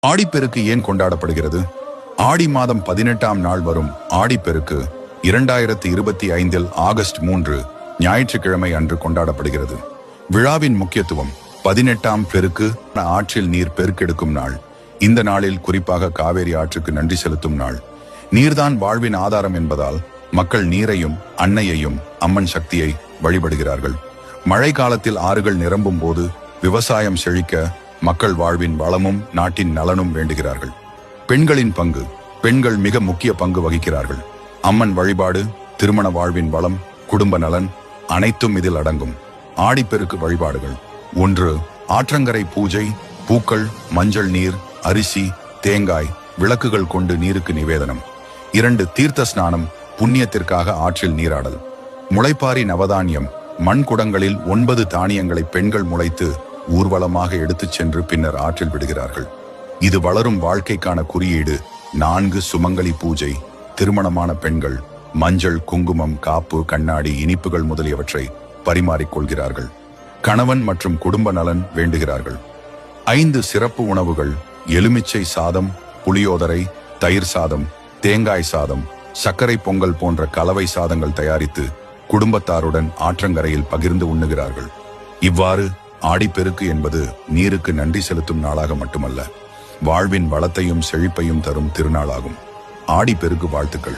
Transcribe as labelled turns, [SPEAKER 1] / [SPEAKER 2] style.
[SPEAKER 1] ஆடிப்பெருக்கு ஏன் கொண்டாடப்படுகிறது? ஆடி மாதம் 18ஆம் நாள் வரும் ஆடிப்பெருக்கு 2025 ஆகஸ்ட் 3 ஞாயிற்றுக்கிழமை அன்று கொண்டாடப்படுகிறது. விழாவின் முக்கியத்துவம்: 18ஆம் பெருக்கு ஆற்றில் நீர் பெருக்கெடுக்கும் நாள். இந்த நாளில் குறிப்பாக காவேரி ஆற்றுக்கு நன்றி செலுத்தும் நாள். நீர்தான் வாழ்வின் ஆதாரம் என்பதால் மக்கள் நீரையும் அன்னையையும் அம்மன் சக்தியை வழிபடுகிறார்கள். மழை காலத்தில் ஆறுகள் நிரம்பும் போது விவசாயம் செழிக்க மக்கள் வாழ்வின் வளமும் நாட்டின் நலனும் வேண்டுகிறார்கள். பெண்களின் பங்கு: பெண்கள் மிக முக்கிய பங்கு வகிக்கிறார்கள். அம்மன் வழிபாடு, திருமண வாழ்வின் வளம், குடும்ப நலன் அனைத்தும் இதில் அடங்கும். ஆடிப்பெருக்கு வழிபாடுகள்: 1. ஆற்றங்கரை பூஜை. பூக்கள், மஞ்சள் நீர், அரிசி, தேங்காய், விளக்குகள் கொண்டு நீருக்கு நிவேதனம். 2. தீர்த்த ஸ்நானம். புண்ணியத்திற்காக ஆற்றில் நீராடல். முளைப்பாரி நவதானியம். மண் குடங்களில் 9 தானியங்களை பெண்கள் முளைத்து ஊர்வலமாக எடுத்துச் சென்று பின்னர் ஆற்றில் விடுகிறார்கள். இது வளரும் வாழ்க்கைக்கான குறியீடு. 4. சுமங்கலி பூஜை. திருமணமான பெண்கள் மஞ்சள், குங்குமம், காப்பு, கண்ணாடி, இனிப்புகள் முதலியவற்றை பரிமாறிக்கொள்கிறார்கள். கணவன் மற்றும் குடும்ப நலன் வேண்டுகிறார்கள். 5. சிறப்பு உணவுகள். எலுமிச்சை சாதம், புளியோதரை, தயிர் சாதம், தேங்காய் சாதம், சர்க்கரை பொங்கல் போன்ற கலவை சாதங்கள் தயாரித்து குடும்பத்தாருடன் ஆற்றங்கரையில் பகிர்ந்து உண்ணுகிறார்கள். இவ்வாறு ஆடிப்பெருக்கு என்பது நீருக்கு நன்றி செலுத்தும் நாளாக மட்டுமல்ல, வாழ்வின் வளத்தையும் செழிப்பையும் தரும் திருநாளாகும். ஆடிப்பெருக்கு வாழ்த்துக்கள்.